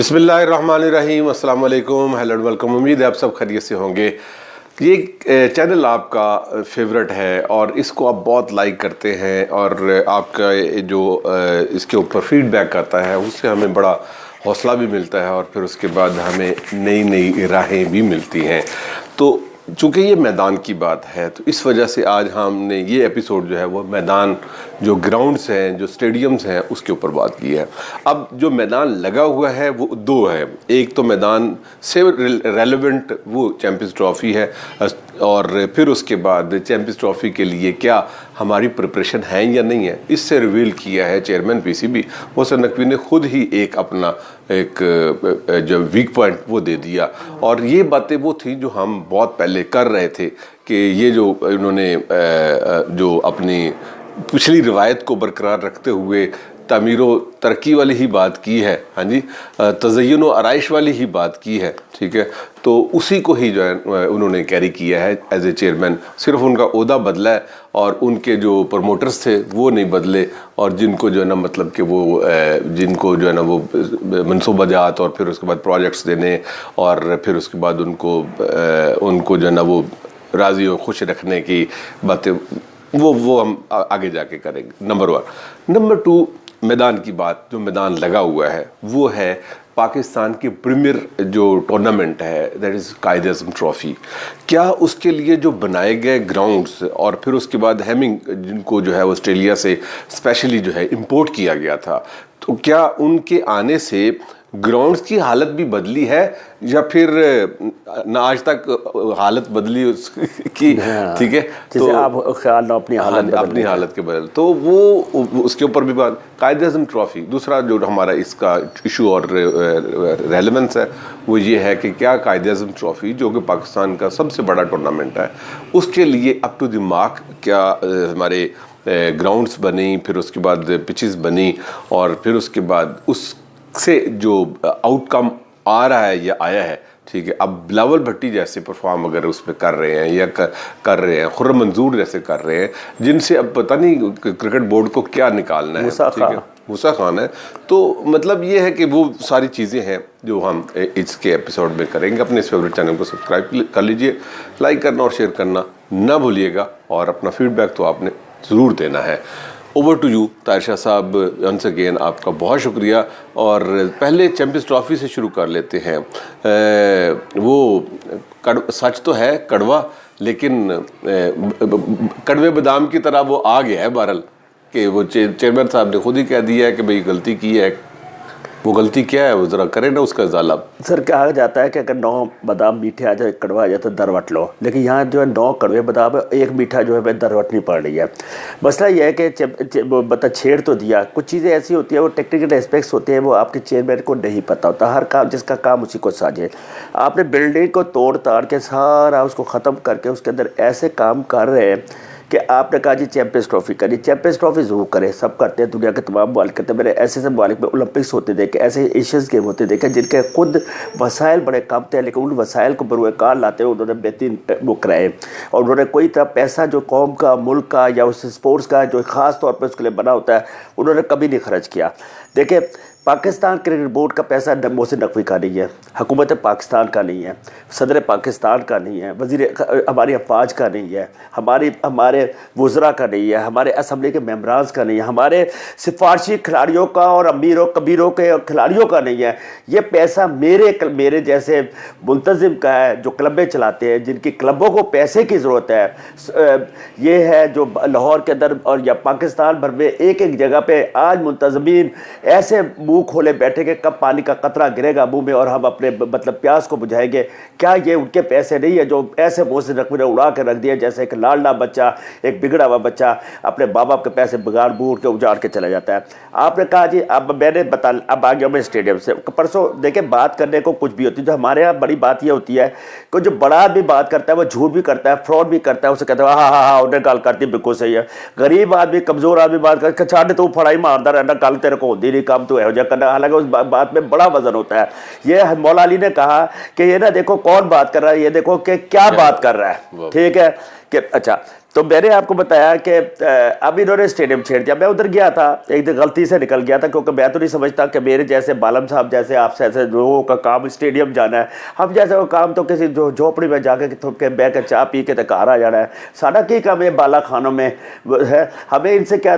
بسم اللہ الرحمن الرحیم، السلام علیکم، ہیلو اینڈ ویلکم۔ امید ہے آپ سب خیریت سے ہوں گے۔ یہ چینل آپ کا فیورٹ ہے اور اس کو آپ بہت لائک کرتے ہیں اور آپ کا جو اس کے اوپر فیڈ بیک کرتا ہے اس سے ہمیں بڑا حوصلہ بھی ملتا ہے اور پھر اس کے بعد ہمیں نئی نئی راہیں بھی ملتی ہیں۔ تو چونکہ یہ میدان کی بات ہے تو اس وجہ سے آج ہم نے یہ ایپیسوڈ جو ہے وہ میدان، جو گراؤنڈز ہیں، جو اسٹیڈیمز ہیں، اس کے اوپر بات کی ہے۔ اب جو میدان لگا ہوا ہے وہ دو ہے۔ ایک تو میدان سے ریلیونٹ وہ چیمپئنز ٹرافی ہے اور پھر اس کے بعد چیمپئنز ٹرافی کے لیے کیا ہماری پریپریشن ہے یا نہیں ہے، اس سے ریویل کیا ہے chairman P C B Mohsin Naqvi نے خود ہی ایک اپنا ایک جو ویک پوائنٹ وہ دے دیا۔ اور یہ باتیں وہ تھیں جو ہم بہت پہلے کر رہے تھے کہ یہ جو انہوں نے جو اپنی پچھلی روایت کو برقرار رکھتے ہوئے تعمیر و ترقی والی ہی بات کی ہے، ہاں جی، تزئین و آرائش والی ہی بات کی ہے، ٹھیک ہے، تو اسی کو ہی جو ہے انہوں نے کیری کیا ہے ایز اے چیئرمین۔ صرف ان کا عہدہ بدلا ہے اور ان کے جو پروموٹرز تھے وہ نہیں بدلے، اور جن کو جو ہے نا مطلب کہ وہ جن کو جو ہے نا وہ منصوبہ جات اور پھر اس کے بعد پروجیکٹس دینے اور پھر اس کے بعد ان کو جو ہے نا وہ راضی و خوش رکھنے کی باتیں وہ ہم آگے جا کے کریں گے، نمبر 1۔ نمبر 2، میدان کی بات، جو میدان لگا ہوا ہے وہ ہے پاکستان کی پریمیئر جو ٹورنامنٹ ہے، that is Quaid Azam trophy. کیا اس کے لیے جو بنائے گئے گراؤنڈز اور پھر اس کے بعد ہیمنگ جن کو جو ہے وہ آسٹریلیا سے اسپیشلی جو ہے امپورٹ کیا گیا تھا، تو کیا ان کے آنے سے گراؤنڈز کی حالت بھی بدلی ہے یا پھر نہ آج تک حالت بدلی اس کی، ٹھیک ہے، تو آپ خیال نہ اپنی حالت کے بدل، تو وہ اس کے اوپر بھی بات۔ قائد اعظم ٹرافی دوسرا جو ہمارا اس کا ایشو اور ریلیونس ہے وہ یہ ہے کہ کیا قائد اعظم ٹرافی جو کہ پاکستان کا سب سے بڑا ٹورنامنٹ ہے، اس کے لیے اپ ٹو دی مارک کیا ہمارے گراؤنڈز بنی، پھر اس کے بعد پچز بنی اور پھر اس کے بعد اس سے جو آؤٹ کم آ رہا ہے یا آیا ہے، ٹھیک ہے۔ اب بلاول بھٹی جیسے پرفارم اگر اس پہ کر رہے ہیں یا کر رہے ہیں، خرم منظور جیسے کر رہے ہیں، جن سے اب پتہ نہیں کرکٹ بورڈ کو کیا نکالنا ہے، ٹھیک ہے، موسیٰ خان ہے، تو مطلب یہ ہے کہ وہ ساری چیزیں ہیں جو ہم اس کے ایپیسوڈ میں کریں گے۔ اپنے اس فیوریٹ چینل کو سبسکرائب کر لیجئے، لائک کرنا اور شیئر کرنا نہ بھولیے گا، اور اپنا فیڈ بیک تو آپ نے ضرور دینا ہے۔ اوور ٹو یو طاہر شاہ صاحب، ونس اگین آپ کا بہت شکریہ۔ اور پہلے چیمپئنز ٹرافی سے شروع کر لیتے ہیں۔ وہ سچ تو ہے کڑوا، لیکن کڑوے بادام کی طرح وہ آ گیا ہے بہرحال، کہ وہ چیئرمین صاحب نے خود ہی کہہ دیا ہے کہ بھئی غلطی کی ہے۔ وہ غلطی کیا ہے وہ ذرا کریں نا اس کا ازالہ۔ سر کہا جاتا ہے کہ اگر 9 بادام میٹھے آ جائے، کڑوا آ جائے تو دروٹ لو، لیکن یہاں جو ہے 9 کڑوے بادام ہے، ایک میٹھا جو ہے دروٹنی پڑ رہی ہے۔ مسئلہ یہ ہے کہ چھیڑ تو دیا، کچھ چیزیں ایسی ہوتی ہیں، وہ ٹیکنیکل اسپیکٹس ہوتے ہیں، وہ آپ کے چیئرمین کو نہیں پتہ ہوتا۔ ہر کام جس کا کام اسی کو ساجے۔ آپ نے بلڈنگ کو توڑ تاڑ کے سارا اس کو ختم کر کے اس کے اندر ایسے کام کر رہے ہیں کہ آپ نے کہا جی چیمپئنز ٹرافی کرنی، چیمپئنز ٹرافی ضرور کرے، سب کرتے ہیں، دنیا کے تمام ممالک کرتے ہیں۔ میں نے ایسے ممالک میں اولمپکس ہوتے دیکھے، ایسے ایشینز گیم ہوتے دیکھے جن کے خود وسائل بڑے کم تھے، لیکن ان وسائل کو بروئے کار لاتے ہوئے انہوں نے بہترین وہ کرائے، اور انہوں نے کوئی طرح پیسہ جو قوم کا، ملک کا یا اس اسپورٹس کا جو خاص طور پہ اس کے لیے بنا ہوتا ہے، انہوں نے کبھی نہیں خرچ کیا۔ دیکھیں، پاکستان کرکٹ بورڈ کا پیسہ محسن نقوی کا نہیں ہے، حکومت پاکستان کا نہیں ہے، صدر پاکستان کا نہیں ہے، وزیر ہماری افواج کا نہیں ہے، ہمارے وزراء کا نہیں ہے، ہمارے اسمبلی کے ممبران کا نہیں ہے، ہمارے سفارشی کھلاڑیوں کا اور امیروں کبیروں کے کھلاڑیوں کا نہیں ہے۔ یہ پیسہ میرے جیسے منتظم کا ہے، جو کلبیں چلاتے ہیں، جن کی کلبوں کو پیسے کی ضرورت ہے۔ یہ ہے جو لاہور کے اندر اور یا پاکستان بھر میں ایک ایک جگہ پہ آج منتظمین ایسے منہ کھولے بیٹھے کہ کب پانی کا قطرہ گرے گا منہ میں اور ہم اپنے مطلب پیاس کو بجھائیں گے۔ کیا یہ ان کے پیسے نہیں ہے جو ایسے محسن نقوی نے اڑا کے رکھ دیا، جیسے ایک لاڈلا بچہ، ایک بگڑا ہوا بچہ اپنے باپ باپ کے پیسے بگاڑ بوڑ کے اجاڑ کے چلا جاتا ہے۔ آپ نے کہا جی اب میں نے اب آ گیا میں اسٹیڈیم سے پرسوں۔ دیکھیں، بات کرنے کو کچھ بھی ہوتی ہے، جو ہمارے یہاں بڑی بات یہ ہوتی ہے کہ جو بڑا آدمی بات کرتا ہے وہ جھوٹ بھی کرتا ہے، فراڈ بھی کرتا ہے، اسے کہتے ہیں ہاں ہاں ہاں انہیں گل کرتی بالکل صحیح ہے۔ غریب آدمی، کمزور آدمی بات کرتا ہے، چھاڑ تو پھڑائی مارتا رہنا، گل تیرے کو ہوتی نہیں، کام تو ہے جا کرنا، حالانکہ اس بات میں بڑا وزن ہوتا ہے۔ یہ مولا علی نے کہا کہ یہ نہ دیکھو کون بات کر رہا ہے، یہ دیکھو کہ کیا بات کر رہا ہے، ٹھیک ہے۔ کہ اچھا تو میں نے آپ کو بتایا کہ اب انہوں نے اسٹیڈیم چھیڑ دیا. میں ادھر گیا تھا ایک دن غلطی سے نکل گیا تھا, کیونکہ میں تو نہیں سمجھتا کہ میرے جیسے بالم صاحب جیسے آپ سے ایسے لوگوں کا کام اسٹیڈیم جانا ہے. ہم جیسے وہ کام تو کسی جھوپڑی میں جا کے تھوپ کے بہ کے چاہ پی کے تو گھر آ جانا ہے. سارا کی کام یہ بالا خانوں میں ہے. ہمیں ان سے کیا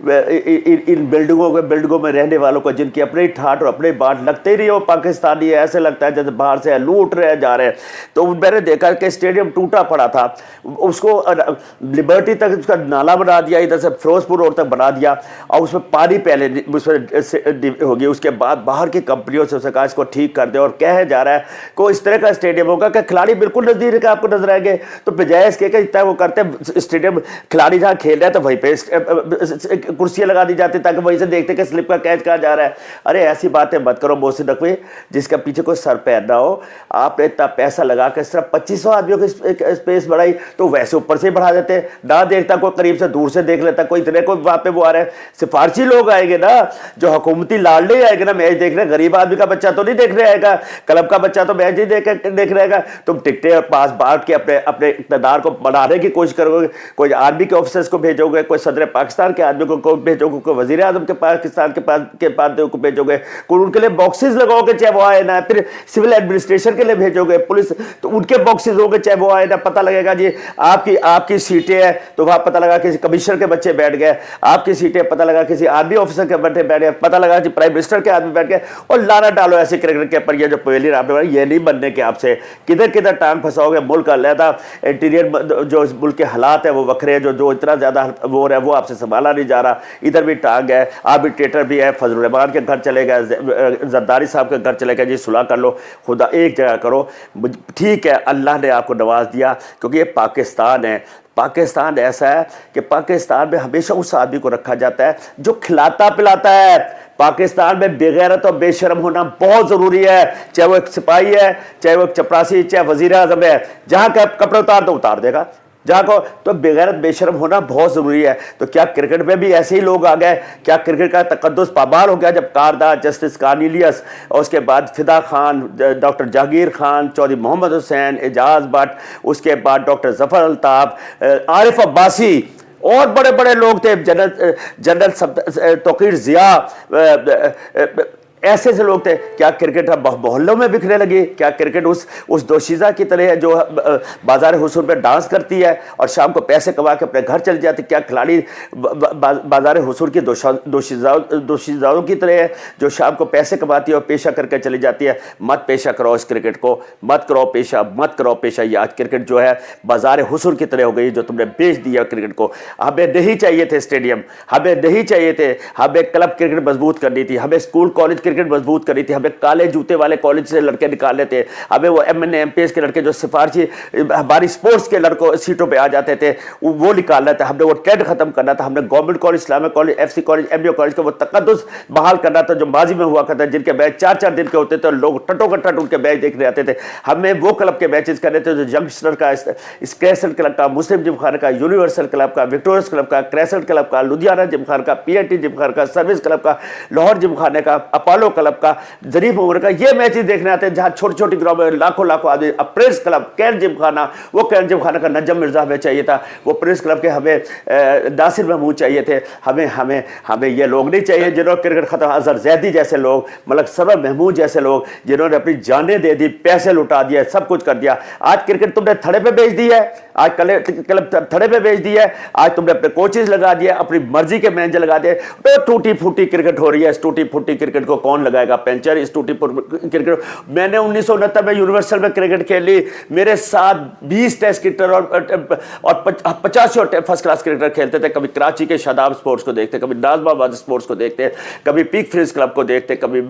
ان بلڈنگوں میں رہنے والوں کو جن کی اپنے ٹھاٹ اور اپنے بانٹ لگتے ہی نہیں, وہ پاکستانی ایسے لگتا ہے جیسے باہر سے لوٹ رہے جا رہے ہیں. تو میں نے دیکھا کہ اسٹیڈیم ٹوٹا پڑا تھا, اس کو لبرٹی تک اس کا نالا بنا دیا, ادھر سے فیروز پور روڈ تک بنا دیا, اور اس میں پانی پہلے اس میں ہوگی. اس کے بعد باہر کی کمپنیوں سے اسے کہا اس کو ٹھیک کر دے, اور کہا جا رہا ہے کوئی اس طرح کا اسٹیڈیم ہوگا کہ کھلاڑی بالکل نزدیک آپ کو نظر آئیں گے. تو بجائے اس کے کہ اتنا وہ کرتے ہیں اسٹیڈیم کھلاڑی جہاں کھیل رہے ہیں تو وہیں پہ کرسیاں لگا دی جاتی تاکہ وہیں سے دیکھتے کہ سلپ کا کیچ کہاں جا رہا ہے. ارے ایسی باتیں مت کرو محسن نقوی, جس کا پیچھے کوئی سر پیر نہ ہو. آپ نے اتنا پیسہ لگا کے صرف 2500 آدمیوں کی اسپیس بڑھائی, تو ویسے اوپر سے ہی بڑھا دیتے, نہ دیکھتا کوئی قریب سے دور سے دیکھ لیتا, کوئی اتنے کوئی وہاں پہ وہ آ رہے ہیں. سفارشی لوگ آئیں گے نا, جو حکومتی لالڈے آئے گے نا میچ دیکھ رہے, غریب آدمی کا بچہ تو نہیں دیکھ رہے آئے گا, کلب کا بچہ تو میچ نہیں دیکھ رہے گا. تم ٹکٹیں پاس بانٹ کے اپنے اقتدار کو بڑھانے کی کوشش کرو گے. کوئی آرمی کے آفیسرز کو بھیجو گے, کوئی صدر پاکستان کے آدمی کو بھیجو گے, کوئی وزیر اعظم کے پاکستان کے پاس کو بھیجو گے, کوئی ان کے لیے باکسز لگاؤ گے چاہے وہ آئے نہ, پھر سول ایڈمنسٹریشن کے لیے بھیجو گے, پولیس تو ان کے باکسز ہوں گے چاہے وہ آئے نہ. پتہ لگے گا جی آپ کی سیٹیں ہیں تو وہاں پتہ لگا کسی کمشنر کے بچے بیٹھ گئے, آپ کی سیٹیں پتہ لگا کسی آرمی آفیسر کے بچے بیٹھ گئے, پتہ لگا جی پرائم منسٹر کے آدمی بیٹھ گئے. اور لانا ڈالو ایسے کرکٹ کے پر. یہ جو پہلی آپ نے یہ نہیں بننے کے آپ سے کدھر ٹانگ پھنساؤ گے. ملک علیحدہ انٹیریئر جو ملک کے حالات ہیں وہ وکھرے ہیں, جو اتنا زیادہ وہ ہے وہ آپ سے سنبھالا نہیں جا رہا. ادھر بھی ٹانگ ہے, آربیٹریٹر بھی ہے, فضل الرحمان کے گھر چلے گئے, زرداری صاحب کے گھر چلے گئے, جی صلح کر لو, خدا ایک جگہ کرو. ٹھیک ہے اللہ نے آپ کو نواز دیا کیونکہ یہ پاکستان ہے. پاکستان ایسا ہے کہ پاکستان میں ہمیشہ اس آدمی کو رکھا جاتا ہے جو کھلاتا پلاتا ہے. پاکستان میں بے غیرت اور بے شرم ہونا بہت ضروری ہے, چاہے وہ ایک سپاہی ہے, چاہے وہ ایک چپراسی, چاہے وزیر اعظم ہے. جہاں کا کپڑے اتار دو اتار دے گا, جہاں کو تو بے غیرت بے شرم ہونا بہت ضروری ہے. تو کیا کرکٹ میں بھی ایسے ہی لوگ آ گئے؟ کیا کرکٹ کا تقدس پامال ہو گیا جب کاردار جسٹس کارنیلیس اور اس کے بعد فدا خان, ڈاکٹر جہانگیر خان, چودھری محمد حسین, اعجاز بٹ, اس کے بعد ڈاکٹر ظفر الطاف, عارف عباسی اور بڑے بڑے لوگ تھے, جنرل توقیر ضیاء, ایسے سے لوگ تھے. کیا کرکٹ اب محلوں میں بکھرنے لگی؟ کیا کرکٹ اس دوشیزہ کی طرح ہے جو بازار حصول پہ ڈانس کرتی ہے اور شام کو پیسے کما کے اپنے گھر چل جاتی؟ کیا کھلاڑی بازار حصول کی دوشیزاؤں کی طرح ہے جو شام کو پیسے کماتی ہے اور پیشہ کر کے چلی جاتی ہے؟ مت پیشہ کرو اس کرکٹ کو, مت کرو پیشہ, مت کرو پیشہ. یہ آج کرکٹ جو ہے بازار حصول کی طرح ہو گئی جو تم نے بیچ دیا کرکٹ کو. ہمیں نہیں چاہیے تھے اسٹیڈیم, ہمیں نہیں چاہیے تھے, ہمیں کلب کرکٹ مضبوط کرنی تھی, ہمیں اسکول کالج کرکٹ مضبوط کری تھی, ہمیں کالے جوتے والے کالج سے لڑکے نکالنے تھے, ہمیں وہ MNA MPS کے لڑکے جو سفارشی ہماری سپورٹس کے لڑکوں سیٹوں پہ آ جاتے تھے وہ نکالنا تھا, ہم نے وہ ٹرینڈ ختم کرنا تھا, ہم نے government college, Islamic college, FC college, MBA college کا وہ تقدس بحال کرنا تھا جو ماضی میں ہوا کرتا ہے, جن کے میچ 4 دن کے ہوتے تھے اور لوگ ٹٹو کا ٹٹ ان کے میچ دیکھنے آتے تھے. ہمیں وہ کلب کے میچز کرنے تھے جو ینگسٹر کا, اسکریسنٹ کلب کا, مسلم جم خانہ کا, یونیورسل کلب کا, وکٹوریس کلب کا, کریسنٹ کلب کا, لدھیانہ جم خانہ کا, PNT جم خانہ کا, سروس کلب کا, لاہور جم خانہ کا, اپالو کلب کا, ظریف عمر کا. یہ میچز دیکھنے آتے ہیں جہاں چھوٹی چھوٹی گراؤنڈ میں لاکھوں آدمی. پرنس کلب, کین جم خانہ, وہ کین جم خانہ کا نجم مرزا ہمیں چاہیے تھا, وہ پرنس کلب کے ہمیں ناصر محمود چاہیے تھے. ہمیں یہ لوگ نہیں چاہیے جنہوں نے کرکٹ ختم, اظہر زیدی جیسے لوگ, ملک سرور محمود جیسے لوگ جنہوں نے اپنی جانیں دے دی, پیسے لٹا دیا, سب کچھ کر دیا. آج کرکٹ تم نے تھڑے پہ بیچ دی ہے, آج کلب تھڑے پہ بیچ دی ہے, آج تم نے اپنے کوچز لگا دیے, اپنی مرضی کے مینیجر لگا دیے. ٹوٹی پھوٹی کرکٹ ہو رہی ہے. اس ٹوٹی پھوٹی کرکٹ کو کون لگائے گا پینچر؟ اس ٹوٹی کرکٹ میں نے 1969 میں یونیورسل میں کرکٹ کھیلی, میرے ساتھ 20 ٹیسٹ کرکٹر اور 85 فرسٹ کلاس کرکٹر کھیلتے تھے. کبھی کراچی کے شاداب سپورٹس کو دیکھتے, کبھی نازم آباد سپورٹس کو دیکھتے, کبھی پیک فریز کلب کو دیکھتے, کبھی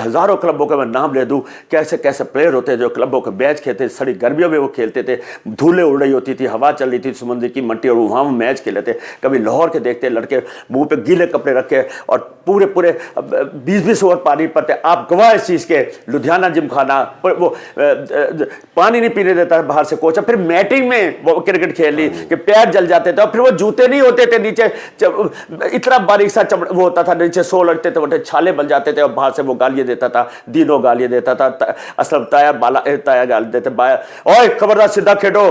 ہزاروں کلبوں کے میں نام لے دوں کیسے کیسے پلیئر ہوتے ہیں جو کلبوں کے میچ کھیلتے, سڑی گرمیوں میں وہ کھیلتے تھے, دھولیں اڑ رہی ہوتی تھی, ہوا چل رہی تھی سمندر کی منٹی, اور وہاں وہ میچ کھیلے تھے. کبھی لاہور کے دیکھتے لڑکے منہ پہ گیلے کپڑے رکھے اور پورے 20 اوور پانی پڑتے. آپ گواہ اس چیز کے. لدھیانہ جم خانہ وہ پانی نہیں پینے دیتا باہر سے کوچ, پھر میٹنگ میں وہ کرکٹ کھیل لی کہ پیر جل جاتے تھے, اور پھر وہ جوتے نہیں ہوتے تھے نیچے, اتنا باریک سا وہ ہوتا تھا, نیچے سو لڑتے تھے, وہ چھالے بن جاتے تھے, اور باہر سے وہ گالیاں دیتا تھا, دینوں گالیاں دیتا تھا, اسلم تایا بالا تایا گالی دیتے, اوئے خبردار سیدھا کھیلو,